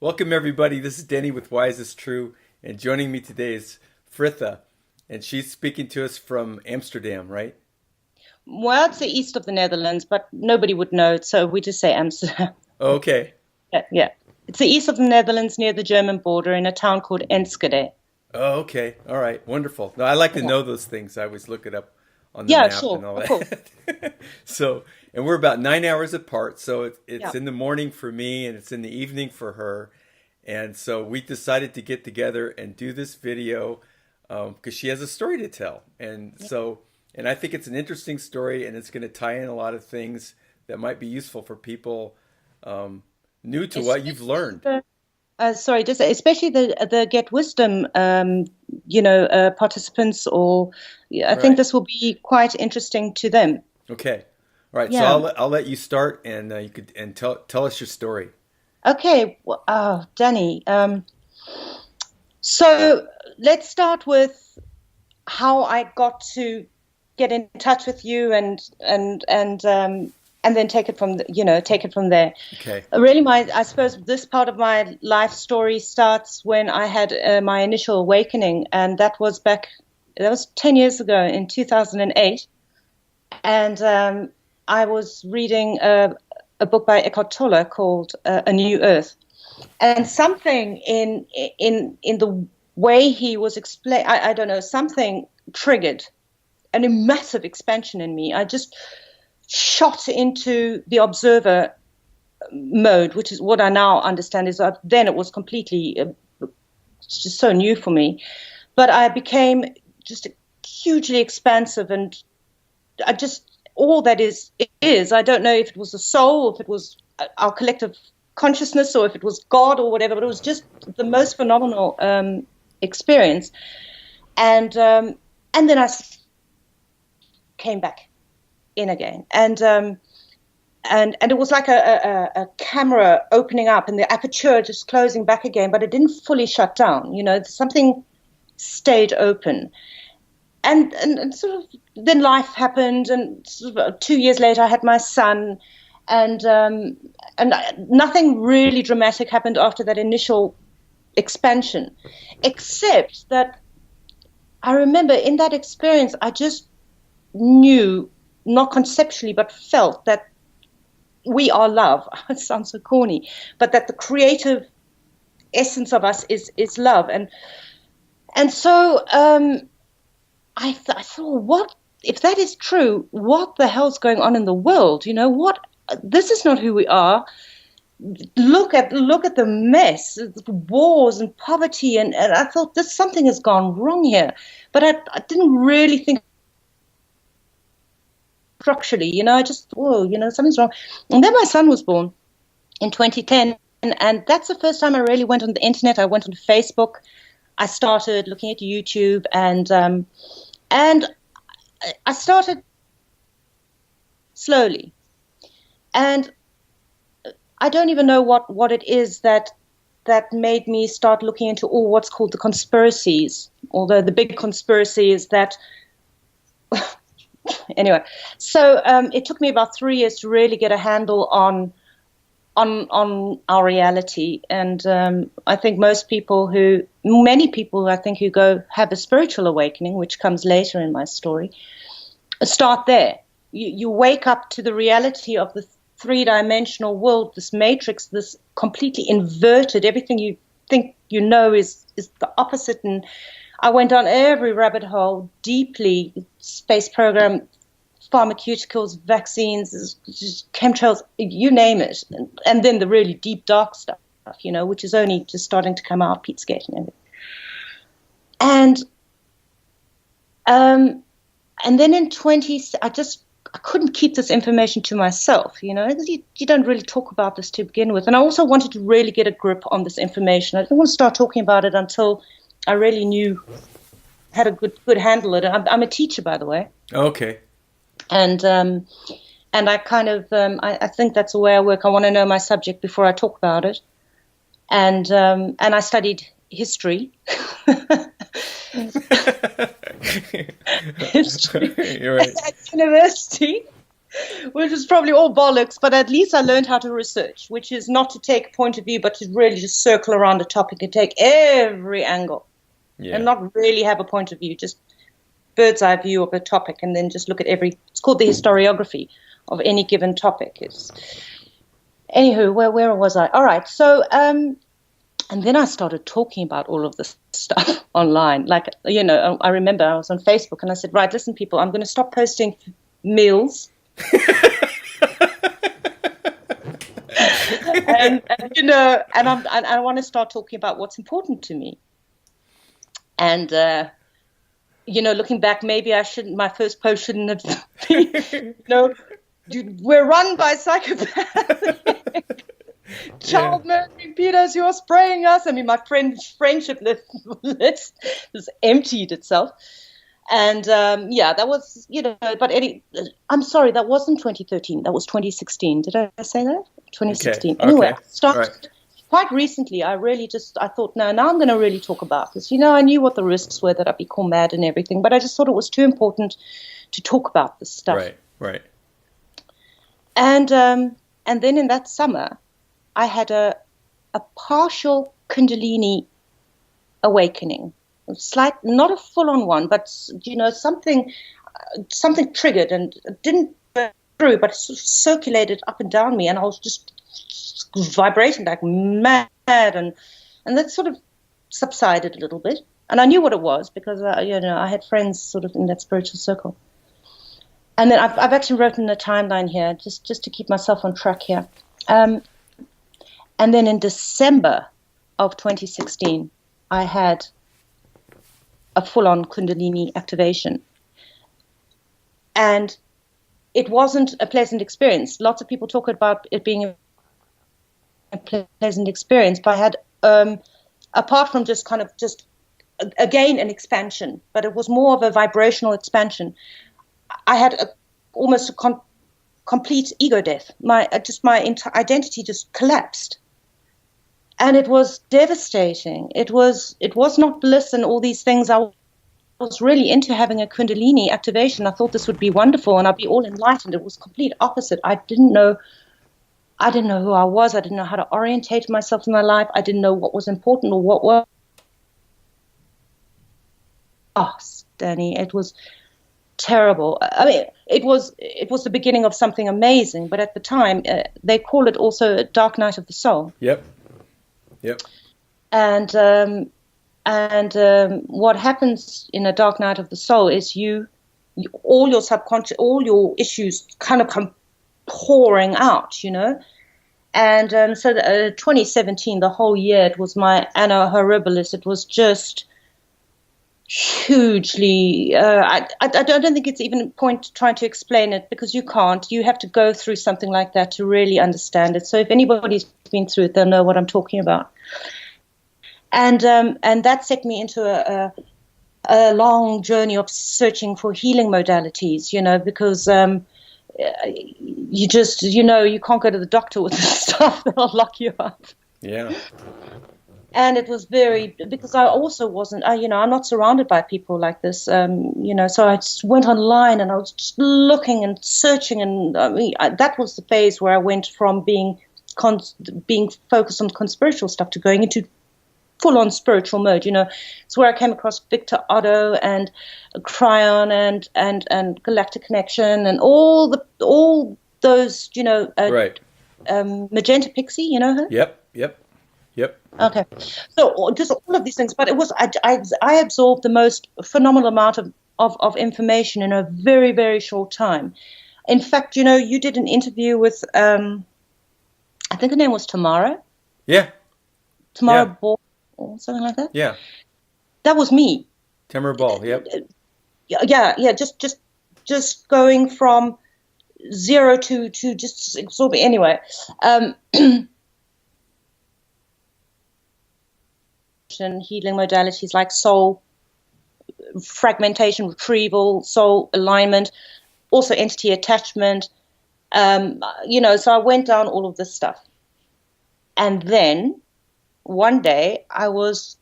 Welcome, everybody. This is Denny with Wise is True, and joining me today is Fritha, and she's speaking to us from Amsterdam, right? Well, it's the east of the Netherlands, but nobody would know it, so we just say Amsterdam. Okay. Yeah, yeah. It's the east of the Netherlands near the German border in a town called Enschede. Oh, okay. All right. Wonderful. No, I like to Yeah, know those things. I always look it up on the yeah, map sure, and all of course. that. So, and we're about 9 hours apart. So it's Yeah, in the morning for me and it's in the evening for her. And so we decided to get together and do this video because she has a story to tell. And yeah. so, and I think it's an interesting story and it's going to tie in a lot of things that might be useful for people um, new to what you've Especially learned. sorry, just especially the Get Wisdom, participants, or yeah, I think Right. this will be quite interesting to them. Okay. All right. So Yeah. I'll let you start and you could and tell us your story. Okay. Well, Danny. So let's start with how I got to get in touch with you and then take it from take it from there. Okay. Really, my I suppose this part of my life story starts when I had my initial awakening, and that was 10 years ago in 2008, and I was reading a book by Eckhart Tolle called A New Earth, and something in the way he was explain I don't know, something triggered a massive expansion in me. I just shot into the observer mode, which is what I now understand is that then it was completely just so new for me. But I became just hugely expansive, and I just all that is. I don't know if it was the soul, if it was our collective consciousness, or if it was God or whatever. But it was just the most phenomenal experience, and then came back in again, and it was like a camera opening up and the aperture just closing back again, but it didn't fully shut down. Something stayed open, and sort of then life happened, and sort of 2 years later I had my son, and nothing really dramatic happened after that initial expansion, except that I remember in that experience I just knew, not conceptually, but felt that we are love. It sounds so corny, but that the creative essence of us is love, and so I thought, what if that is true? What the hell's going on in the world? What? This is not who we are. Look at the mess, wars and poverty, and I thought this something has gone wrong here, but I didn't really think structurally. I just, whoa, something's wrong. And then my son was born in 2010, and that's the first time I really went on the internet. I went on Facebook. I started looking at YouTube, and I started slowly. And I don't even know what it is that made me start looking into all what's called the conspiracies. Although the big conspiracy is that anyway. So it took me about 3 years to really get a handle on our reality, and I think many people I think who go have a spiritual awakening, which comes later in my story, start there. You wake up to the reality of the three-dimensional world, this matrix, this completely inverted. Everything you think you know is the opposite. And I went down every rabbit hole deeply: space program, pharmaceuticals, vaccines, just chemtrails, you name it. And then the really deep, dark stuff, which is only just starting to come out, Pizzagate and everything. And and then in 20, I couldn't keep this information to myself, because you don't really talk about this to begin with. And I also wanted to really get a grip on this information. I didn't want to start talking about it until I really had a good handle on it. I'm a teacher, by the way. Okay. And I kind of I think that's the way I work. I want to know my subject before I talk about it. And I studied history. History You're right. at university. which is probably all bollocks, but at least I learned how to research, which is not to take a point of view, but to really just circle around a topic and take every angle and not really have a point of view, just bird's eye view of a topic, and then just look at it's called the historiography of any given topic. Anywho, where was I? All right, so, and then I started talking about all of this stuff online. Like, I remember I was on Facebook and I said, right, listen, people, I'm going to stop posting meals. and I want to start talking about what's important to me. And, looking back, maybe I shouldn't, my first post shouldn't have been, we're run by psychopaths. Child murdering pedos, you're spraying us. I mean, my friendship list has emptied itself. And that was, but I'm sorry, that wasn't 2013. That was 2016. Did I say that? 2016. Okay. Anyway, started quite recently. I thought, no, now I'm going to really talk about this. I knew what the risks were, that I'd be called mad and everything, but I just thought it was too important to talk about this stuff. Right. And then in that summer, I had a partial Kundalini awakening. Slight, not a full-on one, but something triggered, and it didn't go through, but it sort of circulated up and down me, and I was just vibrating like mad, and that sort of subsided a little bit, and I knew what it was because I had friends sort of in that spiritual circle. And then I've actually written a timeline here just to keep myself on track here. And then in December of 2016, I had a full-on Kundalini activation. And it wasn't a pleasant experience. Lots of people talk about it being a pleasant experience, but I had, apart from just again, an expansion, but it was more of a vibrational expansion. I had almost a complete ego death. My identity just collapsed. And it was devastating. It was not bliss and all these things. I was really into having a Kundalini activation. I thought this would be wonderful and I'd be all enlightened. It was complete opposite. I didn't know who I was. I didn't know how to orientate myself in my life. I didn't know what was important or what was. Oh, Danny, it was terrible. I mean, it was the beginning of something amazing, but at the time, they call it also a dark night of the soul. Yep. And what happens in a dark night of the soul is all your subconscious, all your issues kind of come pouring out, And so 2017, the whole year, it was my Anno Horribilis. It was just hugely, I don't think it's even a point trying to explain it, because you can't. You have to go through something like that to really understand it. So if anybody's been through it, they'll know what I'm talking about. And that set me into a long journey of searching for healing modalities, because you just, you can't go to the doctor with this stuff. They'll lock you up. Yeah. And it was because I also wasn't, I'm not surrounded by people like this, so I just went online and I was just looking and searching. And that was the phase where I went from being focused on conspiratorial stuff to going into full-on spiritual mode. It's where I came across Victor Otto and Cryon and Galactic Connection and all those, right. Magenta Pixie, you know her? Yep. Okay, so just all of these things, but it was I absorbed the most phenomenal amount of information in a very, very short time. In fact, you did an interview with I think her name was Tamara. Yeah. Tamara Ball or something like that. Yeah. That was me. Tamara Ball. Yep. Yeah. Just going from zero to just absorbing. Anyway. Healing modalities like soul fragmentation, retrieval, soul alignment, also entity attachment, so I went down all of this stuff. And then one day I was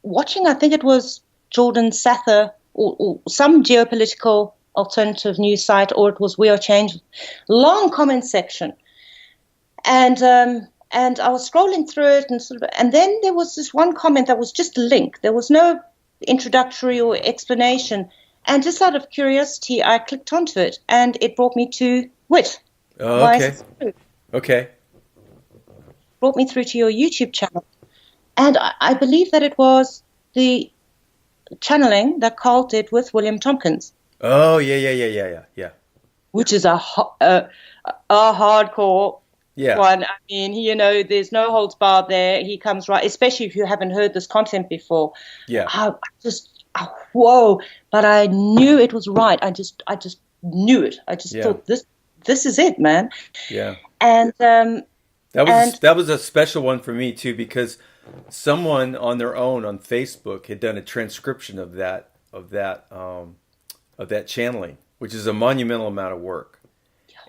watching, I think it was Jordan Sather or some geopolitical alternative news site, or it was We Are Change. Long comment section. And I was scrolling through it, and then there was this one comment that was just a link. There was no introductory or explanation. And just out of curiosity, I clicked onto it, and it brought me to WIT. Oh, okay. Okay. Brought me through to your YouTube channel. And I believe that it was the channeling that Carl did with William Tompkins. Oh, yeah. Which is a hardcore one. I mean, you know, there's no holds barred there. He comes right, especially if you haven't heard this content before. Yeah. Whoa. But I knew it was right. I just knew it. I just thought, this is it, man. Yeah. And that was a special one for me too, because someone on their own on Facebook had done a transcription of that channeling, which is a monumental amount of work.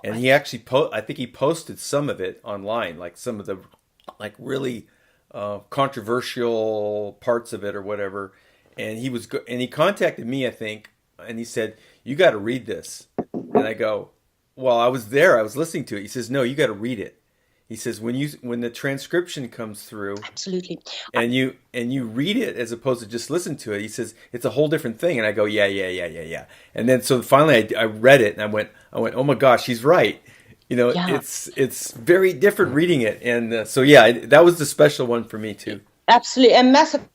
And he actually I think he posted some of it online, like some of the really controversial parts of it or whatever. And he contacted me, I think, and he said, "You got to read this." And I go, "Well, I was there. I was listening to it." He says, "No, you got to read it." He says, when the transcription comes through, absolutely, and you read it as opposed to just listen to it, he says it's a whole different thing. And I go, yeah. And then so finally I read it, and I went, oh my gosh, he's right. You know, it's very different reading it, and that was the special one for me too. Absolutely, and massive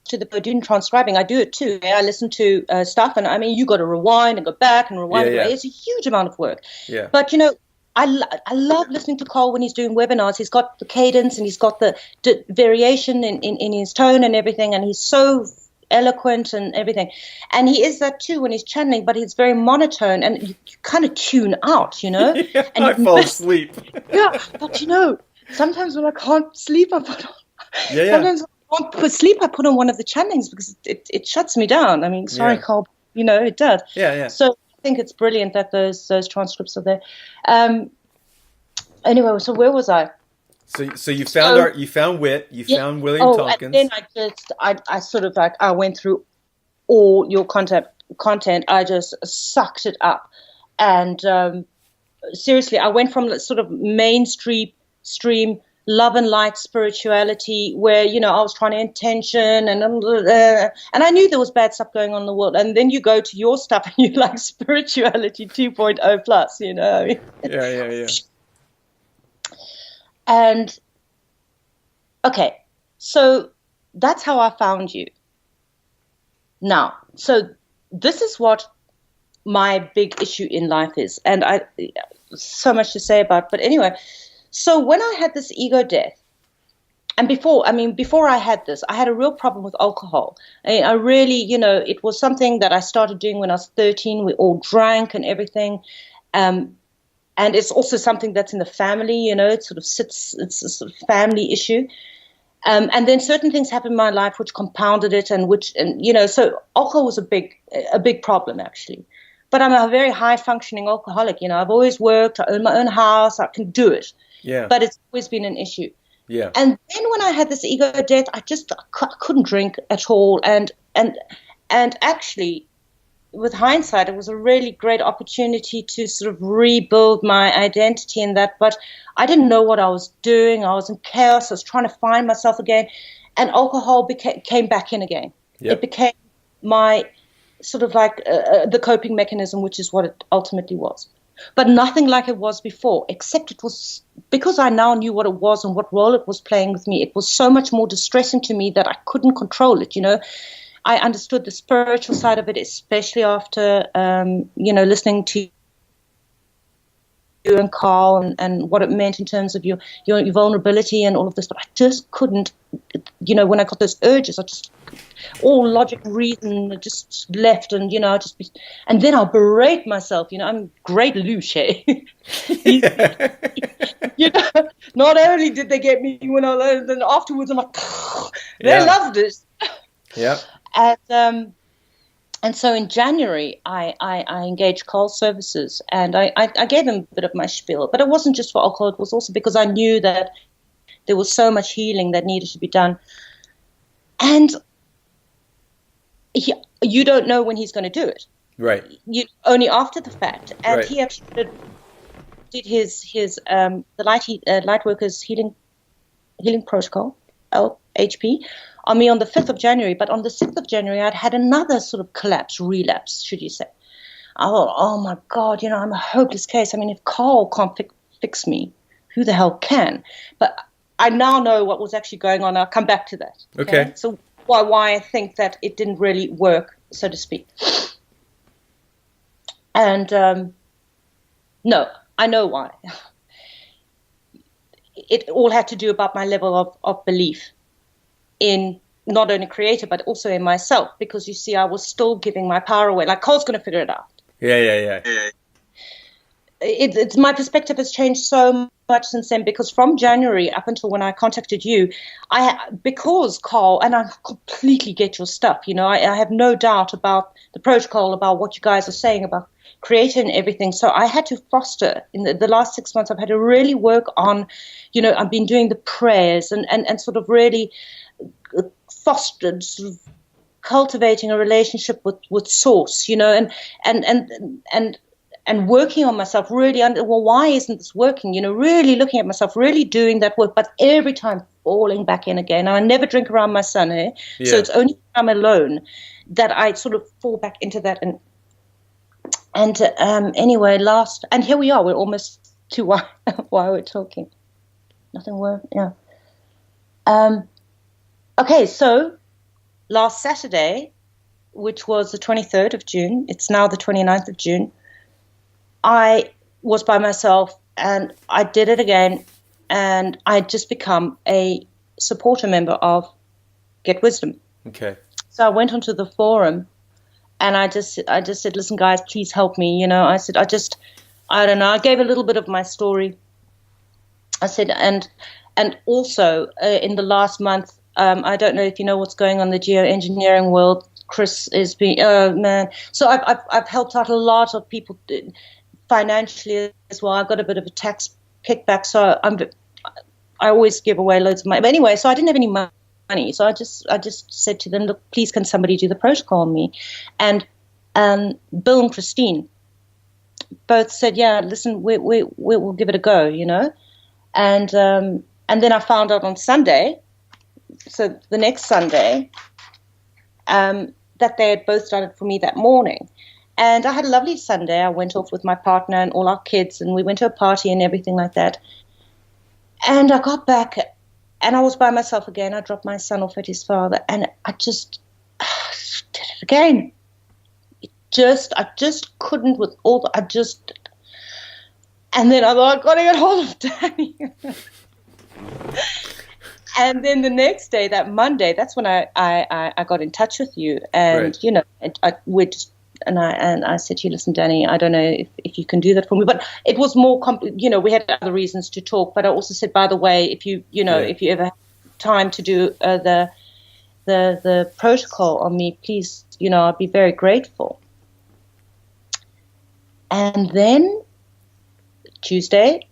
to the doing transcribing. I do it too. I listen to stuff, and I mean, you got to rewind and go back and rewind. Yeah. It's a huge amount of work. Yeah. But you know, I love listening to Carl when he's doing webinars. He's got the cadence, and he's got the variation in his tone and everything, and he's so eloquent and everything. And he is that too when he's channeling, but he's very monotone, and you kind of tune out, you know. Yeah, and I fall asleep. Yeah, but you know, sometimes when I can't sleep, I put on. Yeah. Sometimes when I can't sleep, I put on one of the channelings because it shuts me down. I mean, sorry, Carl, you know, it does. Yeah. So I think it's brilliant that those transcripts are there. Anyway, so where was I? So you found you found WIT, found William Tompkins. And then I sort of I went through all your content. I just sucked it up, and seriously, I went from sort of mainstream love and light spirituality, where, you know, I was trying to intention and I knew there was bad stuff going on in the world, and then you go to your stuff and you're like spirituality 2.0 plus, you know. Yeah. And okay, so that's how I found you. Now, so this is what my big issue in life is, and so much to say about, but anyway. So when I had this ego death, and before I had this, I had a real problem with alcohol. I really, you know, it was something that I started doing when I was 13. We all drank and everything. And it's also something that's in the family, you know, it's a sort of family issue. And then certain things happened in my life which compounded it, and you know, so alcohol was a big problem actually. But I'm a very high functioning alcoholic, you know, I've always worked, I own my own house, I can do it. Yeah. But it's always been an issue. Yeah. And then when I had this ego death, I couldn't drink at all. And actually, with hindsight, it was a really great opportunity to sort of rebuild my identity in that. But I didn't know what I was doing. I was in chaos. I was trying to find myself again. And alcohol came back in again. Yep. It became my sort of like the coping mechanism, which is what it ultimately was. But nothing like it was before, except it was, because I now knew what it was and what role it was playing with me, it was so much more distressing to me that I couldn't control it, you know. I understood the spiritual side of it, especially after, you know, listening to you and Carl and what it meant in terms of your vulnerability and all of this. But I just couldn't, you know, when I got those urges, all logic and reason just left, and, you know, and then I'll berate myself, you know, I'm great louche. You know, not only did they get me when I learned, then afterwards I'm like, they loved it. Yeah. And so in January, I engaged Carl's services, and I gave him a bit of my spiel, but it wasn't just for alcohol, it was also because I knew that there was so much healing that needed to be done. And you don't know when he's going to do it. Right. You only after the fact. And Right. he actually did his the Lightworkers Healing Protocol, LHP, on me on the 5th of January. But on the 6th of January, I'd had another sort of relapse, should you say. I thought, oh my God, I'm a hopeless case. I mean, if Carl can't fix me, who the hell can? But I now know what was actually going on. I'll come back to that. Okay. So why I think that it didn't really work, so to speak. And no, I know why. It all had to do about my level of belief in not only creator, but also in myself. Because you see, I was still giving my power away. Like, Carl's going to figure it out. Yeah. It's my perspective has changed so much since then, because from January up until when I contacted you, because Carl, and I completely get your stuff, I have no doubt about the protocol, about what you guys are saying about creator and everything. So I had to foster in the last 6 months. I've had to really work on, I've been doing the prayers and sort of really fostered, sort of cultivating a relationship with source, and working on myself, really, why isn't this working? Really looking at myself, really doing that work, but every time falling back in again. And I never drink around my son, eh? Yeah. So it's only when I'm alone that I sort of fall back into that. And anyway, and here we are. We're almost to why we're talking. Nothing more, yeah. Okay, so last Saturday, which was the 23rd of June, it's now the 29th of June, I was by myself and I did it again, and I had just become a supporter member of Get Wisdom. Okay. So I went onto the forum and I just said, listen, guys, please help me. I said, I don't know. I gave a little bit of my story. I said, and also in the last month, I don't know if you know what's going on in the geoengineering world. Chris is being, man. So I've helped out a lot of people financially as well. I got a bit of a tax kickback, so I always give away loads of money. But anyway, so I didn't have any money, so I just said to them, look, please, can somebody do the protocol on me? And Bill and Christine both said, yeah, listen, we'll give it a go, and then I found out on Sunday, so the next Sunday, that they had both started for me that morning. And I had a lovely Sunday. I went off with my partner and all our kids, and we went to a party and everything like that. And I got back, and I was by myself again. I dropped my son off at his father, and I just did it again. I just couldn't with all the, and then I thought, I've got to get hold of Danny. And then the next day, that Monday, that's when I got in touch with you, and right. I said to you, listen, Danny, I don't know if you can do that for me, but it was more, we had other reasons to talk. But I also said, by the way, if you ever have time to do the protocol on me, please, I'd be very grateful. And then Tuesday,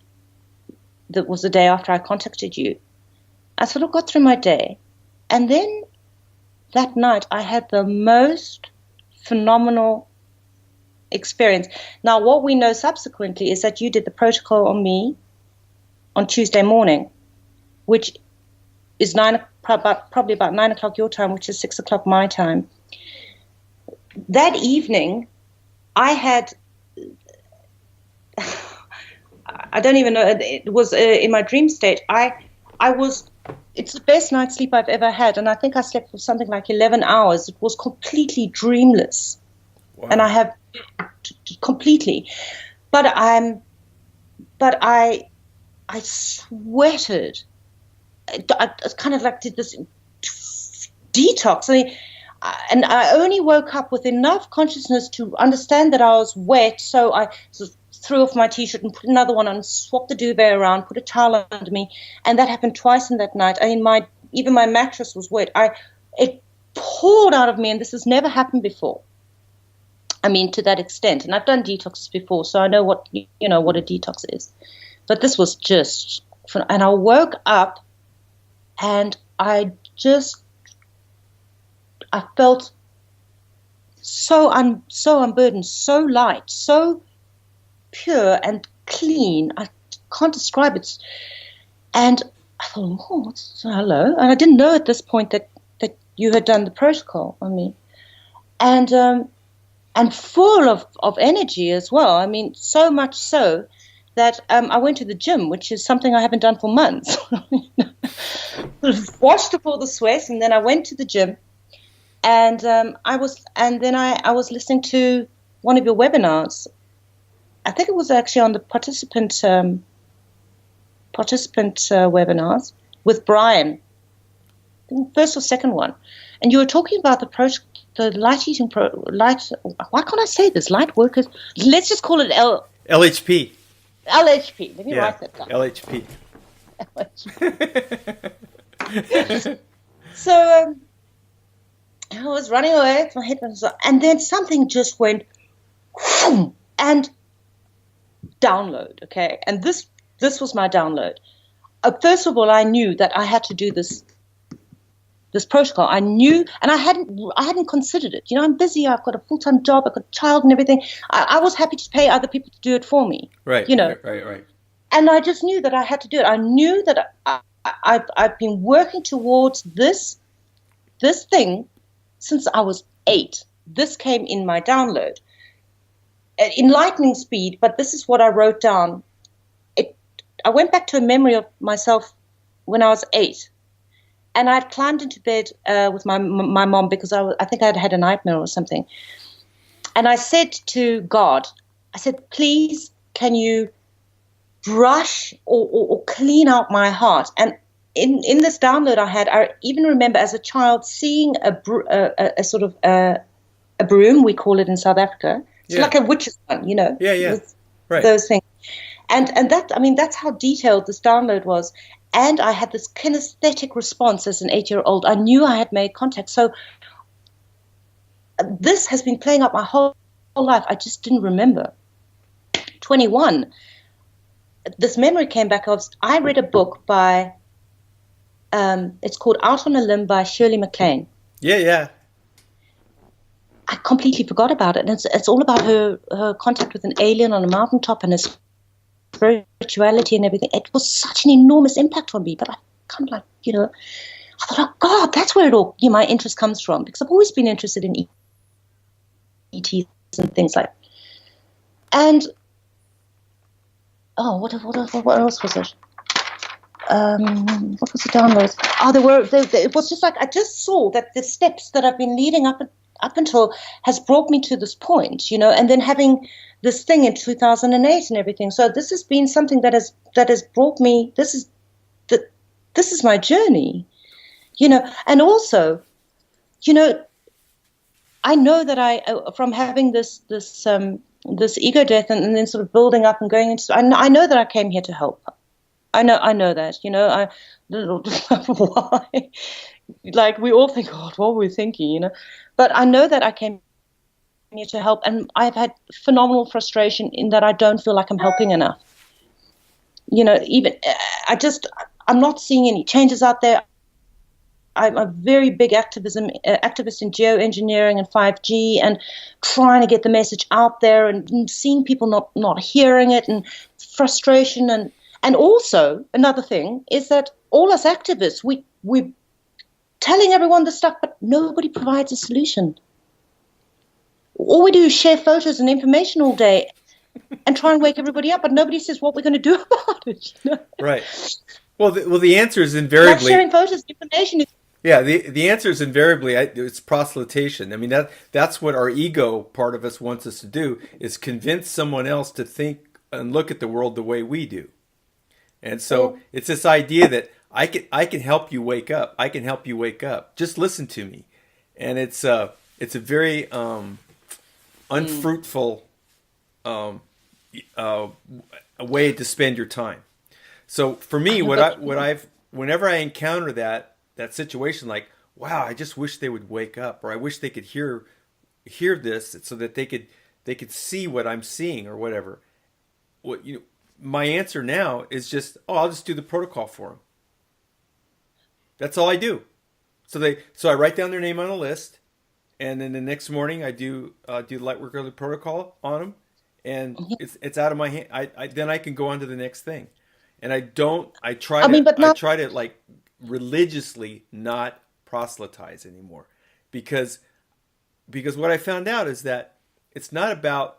that was the day after I contacted you, I sort of got through my day. And then that night I had the most phenomenal experience. Now, what we know subsequently is that you did the protocol on me on Tuesday morning, which is probably about 9 o'clock your time, which is 6 o'clock my time. That evening, I had, I don't even know, it was in my dream state. It's the best night's sleep I've ever had, and I think I slept for something like 11 hours. It was completely dreamless. Wow. And I have completely, but I sweated. I kind of like did this detox. And I only woke up with enough consciousness to understand that I was wet, so I sort of threw off my T-shirt and put another one on, swapped the duvet around, put a towel under me, and that happened twice in that night. I mean, even my mattress was wet. It poured out of me, and this has never happened before. I mean, to that extent. And I've done detoxes before, so I know what a detox is. But this was just fun. And I woke up, and I felt so unburdened, so light, so pure and clean. I can't describe it. And I thought, oh, hello. And I didn't know at this point that you had done the protocol on me. And full of energy as well. I mean, so much so that I went to the gym, which is something I haven't done for months. Washed up all the sweat, and then I went to the gym, and I was listening to one of your webinars. I think it was actually on the participant webinars with Brian, I think first or second one, and you were talking about the light. Why can't I say this? Light workers. Let's just call it LHP. LHP. Let me write that down. LHP. So I was running away. My head was, and then something just went, and download. Okay, and this was my download. First of all, I knew that I had to do this protocol. I knew, and I hadn't considered it. You know, I'm busy. I've got a full-time job. I've got a child and everything. I was happy to pay other people to do it for me. Right. You know. Right. And I just knew that I had to do it. I knew that I've been working towards this thing since I was 8. This came in my download in lightning speed. But this is what I wrote down. I went back to a memory of myself when I was 8. And I'd climbed into bed with my mom because I think I'd had a nightmare or something. And I said to God, I said, please, can you brush or clean out my heart? And in this download I even remember as a child seeing a sort of a broom, we call it in South Africa. It's like a witch's one, you know. Yeah. Right. Those things. And that, I mean, that's how detailed this download was. And I had this kinesthetic response as an 8-year-old. I knew I had made contact. So this has been playing out my whole life. I just didn't remember. 21, this memory came back. I read a book by, it's called Out on a Limb by Shirley MacLaine. Yeah. I completely forgot about it. And it's all about her contact with an alien on a mountaintop and his spirituality and everything. It was such an enormous impact on me, but I kind of like, you know, I thought, oh God, that's where it all, you know, my interest comes from, because I've always been interested in ETs and things like. And what else was it? What was the downloads? It was just like I just saw that the steps that I've been leading up until has brought me to this point, you know, and then having this thing in 2008 and everything. So this has been something that has brought me. This is my journey, you know. And also, you know, I know that I from having this ego death and then sort of building up and going into. I know that I came here to help. I know that, you know. Why? Like we all think, God, what were we thinking, you know? But I know that I came here to help, and I've had phenomenal frustration in that I don't feel like I'm helping enough. You know, even I'm not seeing any changes out there. I'm a very big activist in geoengineering and 5G, and trying to get the message out there, and seeing people not hearing it, and frustration, and also another thing is that all us activists, we're telling everyone this stuff, but nobody provides a solution. All we do is share photos and information all day and try and wake everybody up, but nobody says what we're going to do about it. You know? Right. Well, the answer is invariably... Like sharing photos and information is... Yeah, the answer is invariably it's proselytation. I mean, that's what our ego part of us wants us to do, is convince someone else to think and look at the world the way we do. And so it's this idea that I can help you wake up. I can help you wake up. Just listen to me. And it's a very unfruitful a way to spend your time. So for me, whenever I encounter that situation, like, wow, I just wish they would wake up, or I wish they could hear this so that they could see what I'm seeing or whatever. My answer now is just, I'll just do the protocol for them. That's all I do. So I write down their name on a list, and then the next morning I do the Lightworker Healing Protocol on them, and Mhm. it's out of my hand. Then I can go on to the next thing, and I don't. I mean, but I now, try to like religiously not proselytize anymore, because what I found out is that it's not about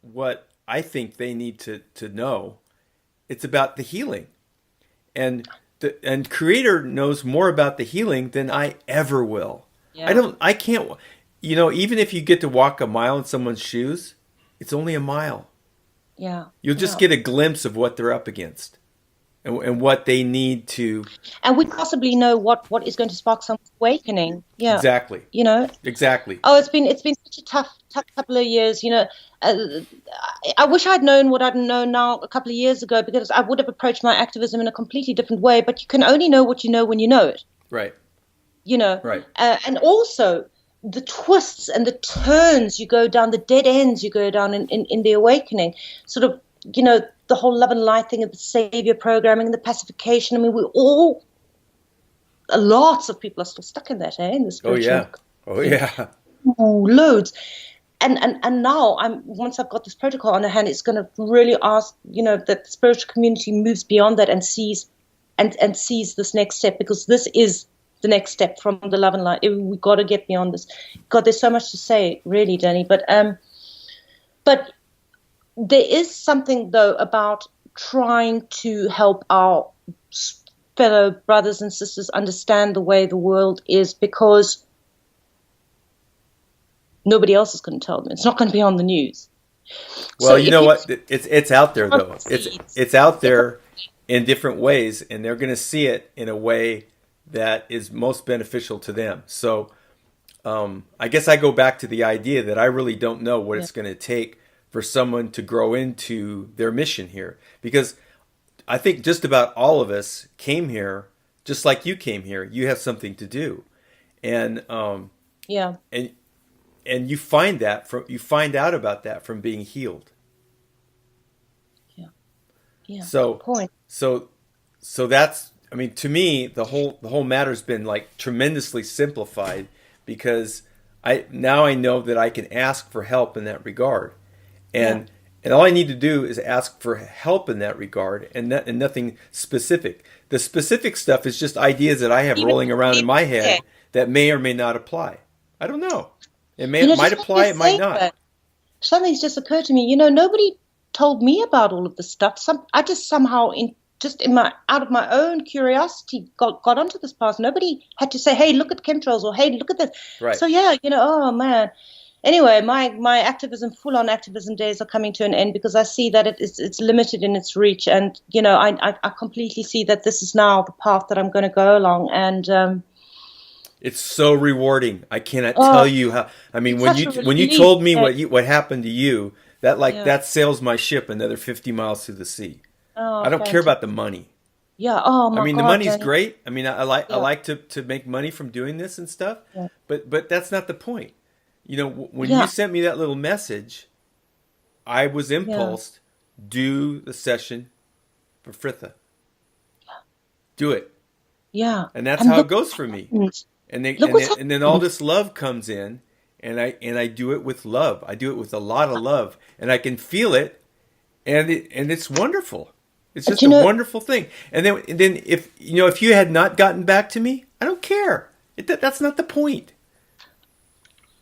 what I think they need to know. It's about the healing. And and Creator knows more about the healing than I ever will. yeah, I can't, even if you get to walk a mile in someone's shoes, it's only a mile. yeah, You'll just yeah. get a glimpse of what they're up against, and what they need to. And we possibly know what is going to spark some awakening. Yeah, Exactly. you know. Exactly. Oh, it's been such a tough couple of years. Uh, I wish I'd known what I'd known now a couple of years ago, because I would have approached my activism in a completely different way. But you can only know what you know when you know it. Right. Right. And also the twists and the turns you go down, the dead ends you go down in the awakening, sort of, the whole love and light thing of the savior programming and the pacification. I mean, lots of people are still stuck in that, in the Oh spiritual. yeah. Oh yeah. Loads. And now once I've got this protocol on the hand, it's going to really ask, that the spiritual community moves beyond that and sees this next step, because this is the next step from the love and light. We got to get beyond this. God, there's so much to say, really, Denny. But there is something though about trying to help our fellow brothers and sisters understand the way the world is, because nobody else is going to tell them. It's not going to be on the news. Well, So you if know you what? It's out there though. seeds, It's out there in different ways, and they're going to see it in a way that is most beneficial to them. So I guess I go back to the idea that I really don't know what yeah, it's going to take for someone to grow into their mission here, because I think just about all of us came here, just like you came here. You have something to do, and yeah, and and you find out about that from being healed. yeah, yeah. Good So point. so so that's, I mean, to me the whole matter's been like tremendously simplified, because I know that I can ask for help in that regard, Yeah, and all I need to do is ask for help in that regard, and nothing specific. The specific stuff is just ideas that I have even rolling around in my yeah. head that may or may not apply. I don't know. It might Just when you're apply, it might saying not. that, something's just occurred to me. Nobody told me about all of this stuff. I just somehow, out of my own curiosity, got onto this path. Nobody had to say, "Hey, look at chemtrails," or "Hey, look at this." Right. So yeah, oh man. Anyway, my full on activism days are coming to an end, because I see that it's limited in its reach, and I completely see that this is now the path that I'm going to go along, and It's so rewarding. I cannot tell oh, you how. I mean, it's when such a you relief. told me Yeah, what happened to you, that yeah. that sails my ship another 50 miles through the sea. Oh, I don't care fantastic. about the money. Yeah. Oh I my mean, the God, money's Danny. great. I mean, I Yeah. like to make money from doing this and stuff, Yeah. but that's not the point. When you Yeah. sent me that little message, I was Yeah. impulsed, do the session for Fritha. Do it. Yeah. And that's And how it look goes what for me. happens. And then Look what's and then all happened. this love comes in, and I do it with love. I do it with a lot of love, and I can feel it, and it's wonderful. It's But just a wonderful thing. And then if you had not gotten back to me, I don't care. That's not the point.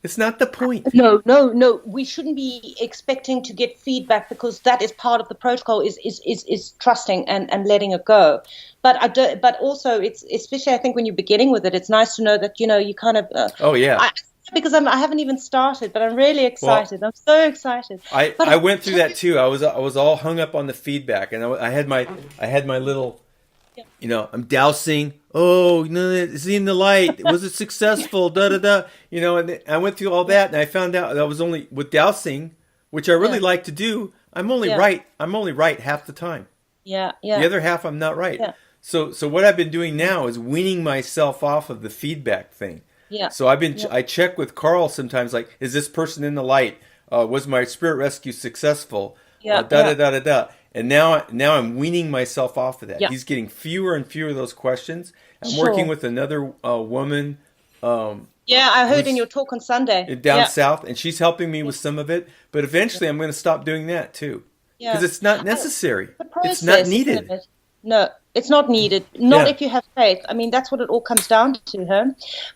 It's not the point. no, no, no. We shouldn't be expecting to get feedback, because that is part of the protocol. Is trusting and letting it go. But but also, it's especially, I think, when you're beginning with it, it's nice to know that you kind of. Oh yeah. Because I haven't even started, but I'm really Well, excited. I'm so excited. But I went through that too. I was all hung up on the feedback, and I had my little, I'm dousing. Oh, no, is he in the light? Was it successful? Da da da. And I went through all that, and I found out that I was only with dousing, which I really yeah, like to do. I'm only yeah, right. I'm only right half the time. yeah, The yeah, other half, I'm not right. yeah, So what I've been doing now is weaning myself off of the feedback thing. yeah, So yeah, I check with Carl sometimes, like, is this person in the light? Was my spirit rescue successful? yeah, Da da yeah, da da da. And now I'm weaning myself off of that. yeah. He's getting fewer and fewer of those questions. I'm working Sure. with another woman Yeah, I heard in your talk on Sunday. down Yeah, south, and she's helping me with some of it. But eventually, I'm going to stop doing that too, because yeah. it's not necessary. The It's not process, isn't needed. it? No, it's not needed. Not Yeah. if you have faith. I mean, that's what it all comes down to, huh?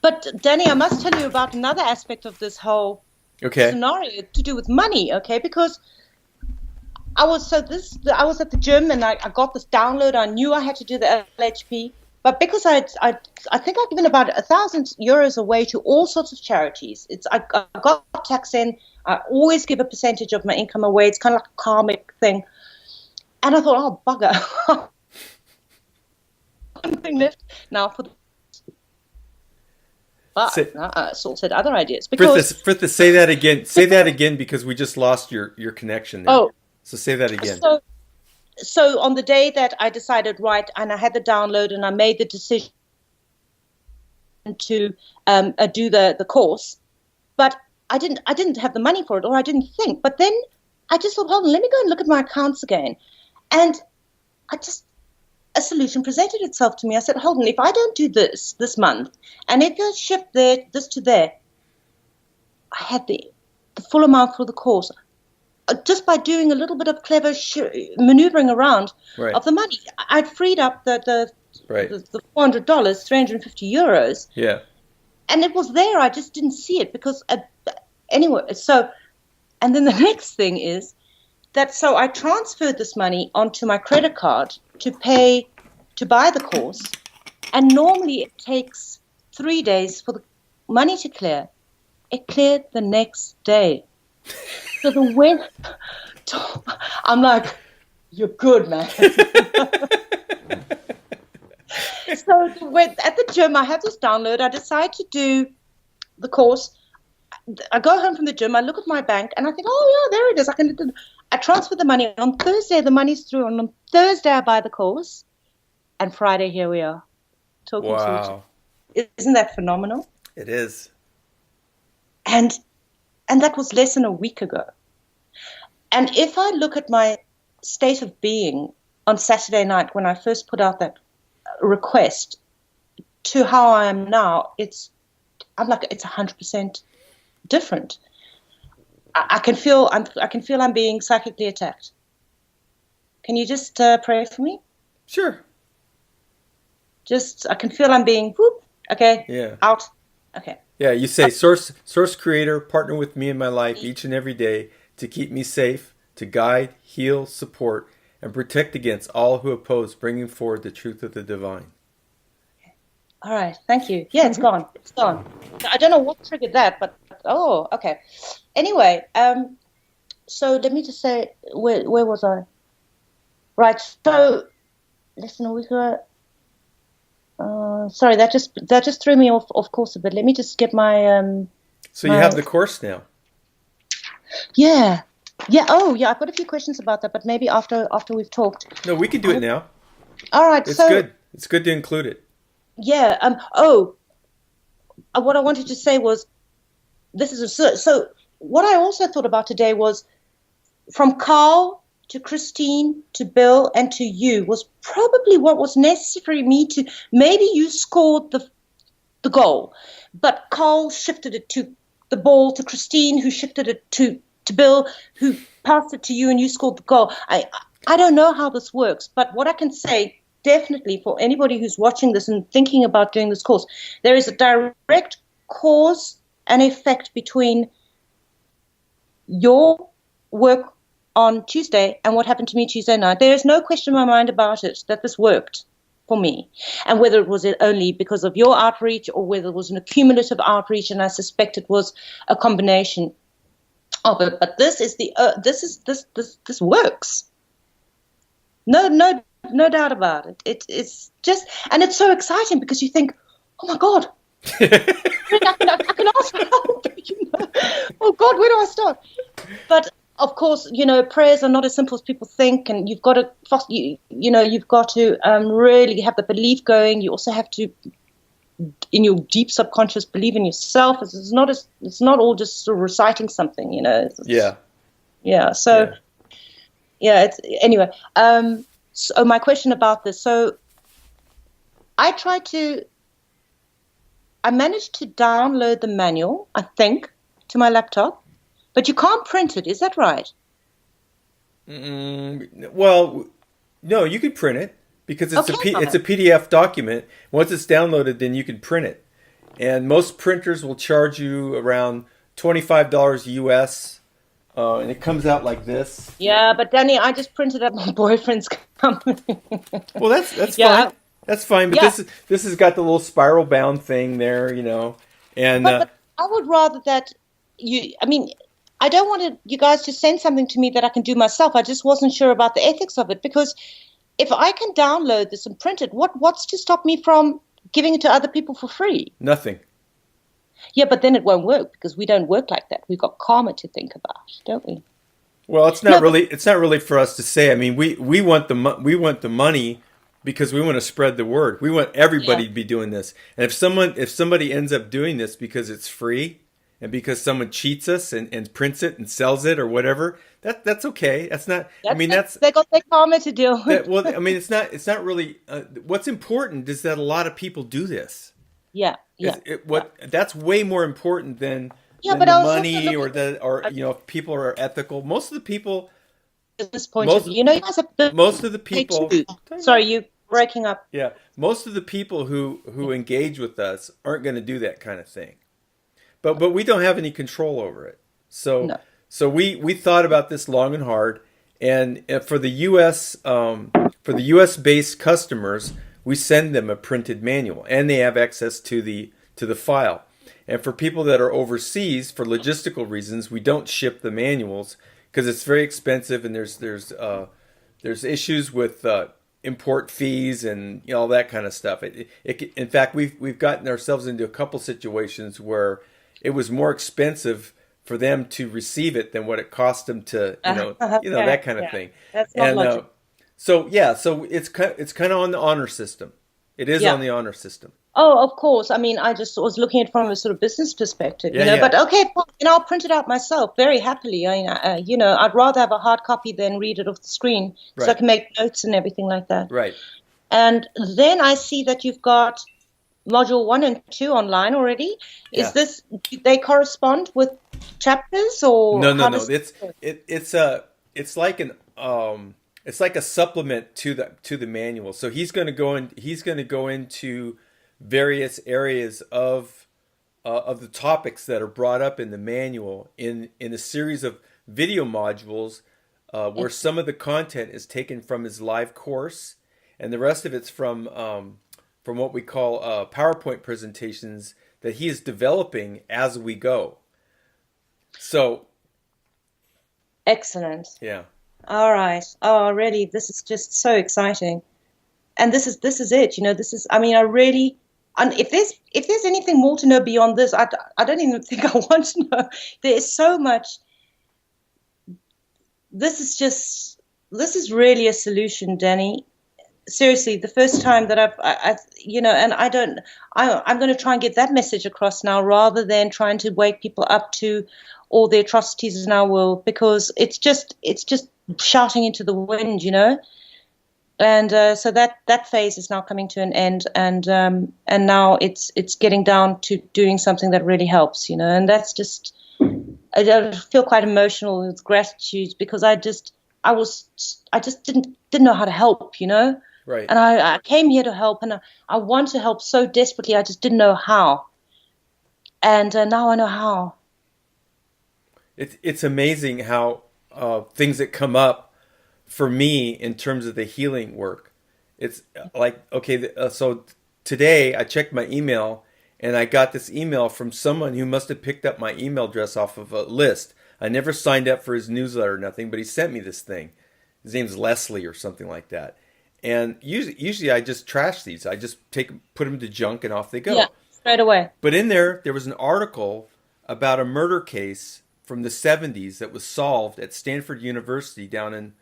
But Danny, I must tell you about another aspect of this whole Okay. scenario to do with money, okay? Because I was at the gym and I got this download. I knew I had to do the LHP, but because I think I've given about €1,000 away to all sorts of charities. I got tax in. I always give a percentage of my income away. It's kind of like a karmic thing. And I thought, oh bugger, something left now for the. But I sorted other ideas because Frith, say that again. Say that again because we just lost your connection there. oh. So say that again. So on the day that I decided, right, and I had the download and I made the decision to do the course, but I didn't have the money for it, or I didn't think. But then I just thought, hold on, let me go and look at my accounts again, and a solution presented itself to me. I said, hold on, if I don't do this month, and if I shift this to there, I had the full amount for the course. Just by doing a little bit of clever maneuvering around of the money, I'd freed up the $400, €350. Yeah. And it was there. I just didn't see it because anyway. So, and then the next thing is that so I transferred this money onto my credit card to buy the course, and normally it takes 3 days for the money to clear. It cleared the next day. So I'm like, you're good, man. So at the gym, I have this download. I decide to do the course. I go home from the gym. I look at my bank, and I think, oh, yeah, there it is. I transfer the money. On Thursday, the money's through. And on Thursday, I buy the course. And Friday, here we are. Talking to each other. Isn't that phenomenal? It is. And that was less than a week ago. And if I look at my state of being on Saturday night when I first put out that request to how I am now, it's 100% different. I can feel I'm being psychically attacked. Can you just pray for me? Sure. I can feel I'm being whoop. Okay. Yeah. Out. Okay. Yeah, you say, source creator, partner with me in my life each and every day to keep me safe, to guide, heal, support, and protect against all who oppose bringing forward the truth of the divine. All right, thank you. Yeah, it's gone. It's gone. I don't know what triggered that, but okay. Anyway, so let me just say, where was I? Right, so less than a week ago. Sorry, that just threw me off course a bit. Let me just get my. So you have the course now. Yeah. Oh, yeah. I've got a few questions about that, but maybe after we've talked. No, we can do it now. All right. It's good. It's good to include it. Yeah. What I wanted to say was, so. What I also thought about today was, from Carl to Christine to Bill and to you was probably what was necessary for me to. Maybe you scored the goal, but Carl shifted it to the ball to Christine, who shifted it to Bill, who passed it to you, and you scored the goal. I don't know how this works, but what I can say definitely for anybody who's watching this and thinking about doing this course, there is a direct cause and effect between your work on Tuesday and what happened to me Tuesday night. There is no question in my mind about it that this worked for me, and whether it was only because of your outreach or whether it was an accumulative outreach, and I suspect it was a combination of it. But this works. No doubt about it. It's just, and it's so exciting because you think, oh my God, I can ask for help. Oh God, where do I start? But of course, prayers are not as simple as people think, and you've got to you've got to really have the belief going. You also have to, in your deep subconscious, believe in yourself. It's not all just sort of reciting something, Yeah. So, it's anyway. So my question about this. So, I I managed to download the manual, I think, to my laptop, but you can't print it. Is that right? Well, no, you can print it because Okay. it's a PDF document. Once it's downloaded, then you can print it. And most printers will charge you around $25 US, and it comes out like this. Yeah, but Danny, I just printed at my boyfriend's company. Well, that's Yeah, fine. That's fine. But yeah. this has got the little spiral bound thing there, you know. And But I would rather that I mean, I don't want you guys to send something to me that I can do myself. I just wasn't sure about the ethics of it, because if I can download this and print it, what's to stop me from giving it to other people for free? nothing. Yeah, but then it won't work because we don't work like that. We've got karma to think about, don't we? Well, it's not really for us to say. I mean, we want the money because we want to spread the word. We want everybody to be doing this. And if somebody ends up doing this because it's free and because someone cheats us and prints it and sells it or whatever, that's okay. That's not. They got their karma to deal with. Well, I mean, it's not really. What's important is that a lot of people do this. Yeah, yeah. That's way more important than but the I was money also or you know, if people are ethical. Most of the people. This point of view, you know, you guys have Most of the people. Sorry, you breaking up. Yeah, most of the people who engage with us aren't going to do that kind of thing. But we don't have any control over it. So No. so we thought about this long and hard, and for the US based customers, we send them a printed manual, and they have access to the file. And for people that are overseas, for logistical reasons, we don't ship the manuals because it's very expensive, and there's issues with import fees and, you know, all that kind of stuff. In fact, we've gotten ourselves into a couple situations where it was more expensive for them to receive it than what it cost them to, that kind of thing. That's not logical. So it's kind of on the honor system. It is on the honor system. Oh, of course. I mean, I just was looking at it from a sort of business perspective, you know. Yeah. But okay, I'll print it out myself very happily. I mean, I'd rather have a hard copy than read it off the screen, so I can make notes and everything like that. Right. And then I see that you've got module 1 and 2 online already. Is this, do they correspond with chapters or no? It's like a supplement to the manual. So he's going to go into various areas of the topics that are brought up in the manual in a series of video modules where some of the content is taken from his live course, and the rest of it's from what we call PowerPoint presentations that he is developing as we go. So excellent. Yeah. All right. Oh, really, this is just so exciting. And this is it, you know, I mean, I really, and if there's anything more to know beyond this, I don't even think I want to know. There is so much. This is really a solution, Danny. Seriously, the first time that I'm going to try and get that message across now, rather than trying to wake people up to all the atrocities in our world, because it's just shouting into the wind, you know. And so that phase is now coming to an end, and now it's getting down to doing something that really helps, you know. And that's just, I feel quite emotional with gratitude, because I just didn't know how to help, you know. Right. And I came here to help, and I want to help so desperately. I just didn't know how, and now I know how. It's amazing how things that come up for me in terms of the healing work. It's like, okay, so today I checked my email, and I got this email from someone who must have picked up my email address off of a list. I never signed up for his newsletter or nothing, but he sent me this thing. His name's Leslie or something like that. And usually I just trash these. I just put them to junk, and off they go. Yeah, straight away. But in there was an article about a murder case from the 70s that was solved at Stanford University down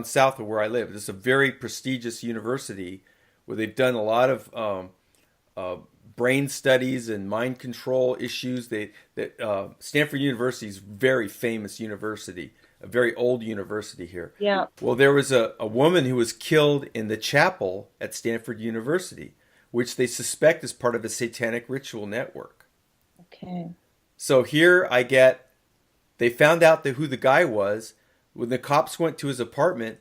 south of where I live. This is a very prestigious university where they've done a lot of brain studies and mind control issues. Stanford University is a very famous university, a very old university here. Yeah. Well, there was a woman who was killed in the chapel at Stanford University, which they suspect is part of a satanic ritual network. Okay. So here they found out who the guy was. When the cops went to his apartment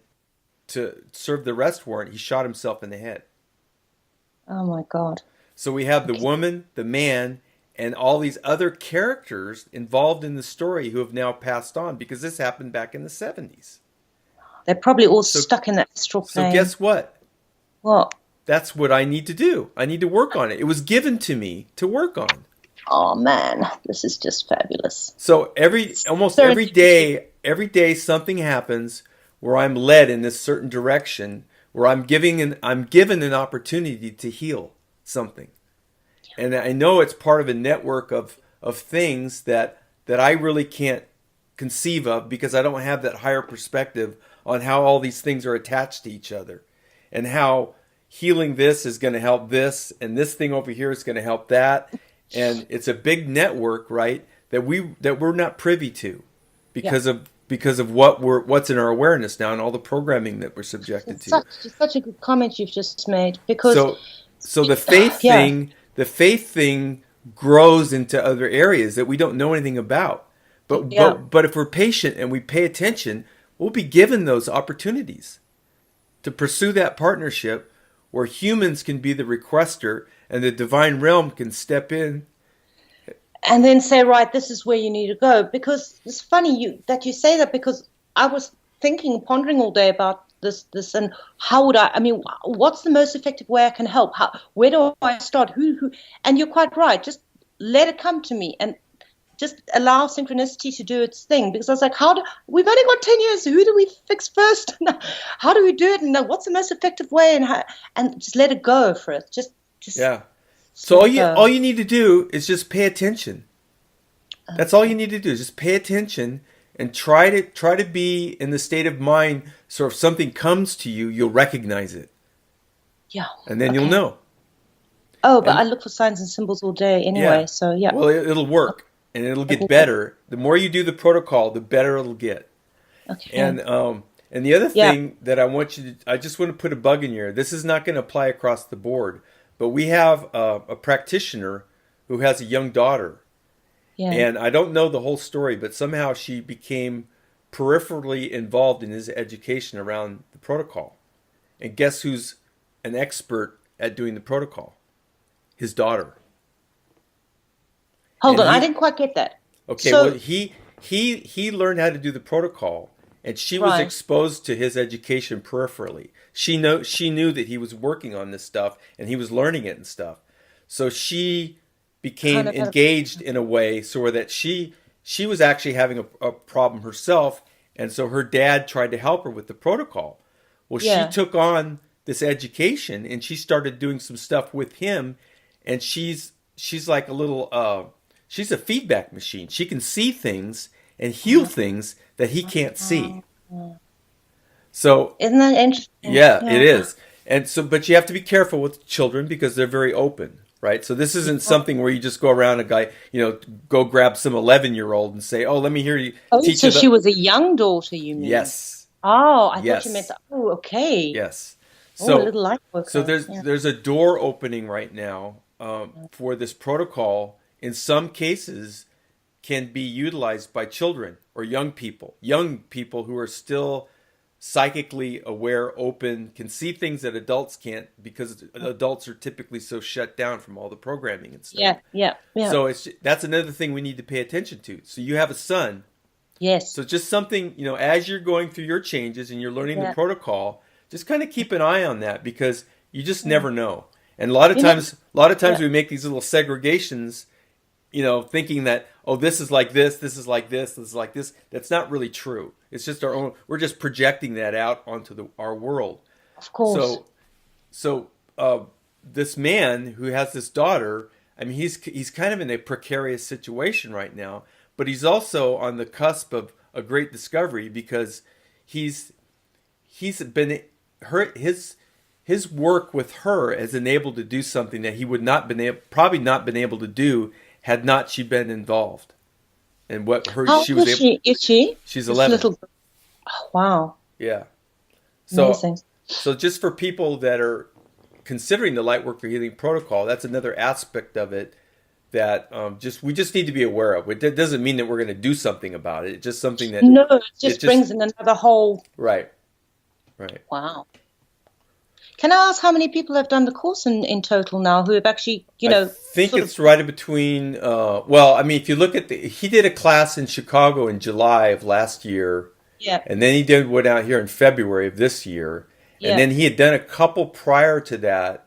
to serve the arrest warrant, he shot himself in the head. Oh my God. So we have the woman, the man, and all these other characters involved in the story who have now passed on, because this happened back in the 70s. They're probably all stuck in that astral plane. So guess what? What? That's what I need to do. I need to work on it. It was given to me to work on. Oh man, this is just fabulous. So almost every day something happens where I'm led in this certain direction, where I'm given an opportunity to heal something. And I know it's part of a network of things that I really can't conceive of, because I don't have that higher perspective on how all these things are attached to each other, and how healing this is going to help this, and this thing over here is going to help that. And it's a big network, right, that we're not privy to because of what's in our awareness now, and all the programming that we're subjected to. It's such a good comment you've just made, because so the faith thing grows into other areas that we don't know anything about. But if we're patient and we pay attention, we'll be given those opportunities to pursue that partnership where humans can be the requester and the divine realm can step in. And then say, right, this is where you need to go. Because it's funny that you say that, because I was pondering all day about this, and how would what's the most effective way I can help? Where do I start? Who? And you're quite right. Just let it come to me, and just allow synchronicity to do its thing. Because I was like, we've only got 10 years. Who do we fix first? How do we do it? And what's the most effective way? And just let it go for it. Just yeah. So all you need to do is just pay attention. That's all you need to do, is just pay attention and try to be in the state of mind, so if something comes to you, you'll recognize it. Yeah. And then you'll know. Oh, but I look for signs and symbols all day anyway, yeah. So yeah. Well, it'll work, and it'll get better. The more you do the protocol, the better it'll get. Okay. And the other thing that I just want to put a bug in your ear. This is not going to apply across the board, but we have a practitioner who has a young daughter. Yeah. And I don't know the whole story, but somehow she became peripherally involved in his education around the protocol. And guess who's an expert at doing the protocol? His daughter. Hold on, I didn't quite get that. Okay, so, well, he learned how to do the protocol, and she was exposed to his education peripherally. She knew that he was working on this stuff, and he was learning it and stuff. So she became engaged in a way so that she was actually having a problem herself, and so her dad tried to help her with the protocol. Well, she took on this education, and she started doing some stuff with him, and she's like a little she's a feedback machine. She can see things and heal things that he can't see. So isn't that interesting? Yeah, it is. And so, but you have to be careful with children, because they're very open. Right, so this isn't something where you just go around a guy, go grab some 11-year-old and say, "Oh, let me hear you teach." So she was a young daughter, you mean? Yes. Oh, I thought you meant. Oh, okay. Yes. So, a little light worker. So there's a door opening right now for this protocol. In some cases, can be utilized by children or young people who are still psychically aware, open, can see things that adults can't, because adults are typically so shut down from all the programming and stuff. Yeah. So that's another thing we need to pay attention to. So you have a son. Yes. So just something, as you're going through your changes and you're learning the protocol, just kind of keep an eye on that, because you just never know. And a lot of times we make these little segregations, thinking that, oh, this is like this is like this is like this. That's not really true. It's just our own. We're just projecting that out onto our world. Of course. So this man who has this daughter, he's kind of in a precarious situation right now, but he's also on the cusp of a great discovery, because he's been his work with her has enabled to do something that he would probably not been able to do had not she been involved. And How old is she? She's 11. Oh, wow. Yeah. Amazing. So just for people that are considering the Lightworker Healing Protocol, that's another aspect of it that we just need to be aware of. It doesn't mean that we're going to do something about it. It's just something that no, it just brings in another whole. Right. Wow. Can I ask how many people have done the course in total now who have actually, I think it's right in between. Well, I mean, if you look at he did a class in Chicago in July of last year. Yeah. And then he did one out here in February of this year. Yeah. And then he had done a couple prior to that.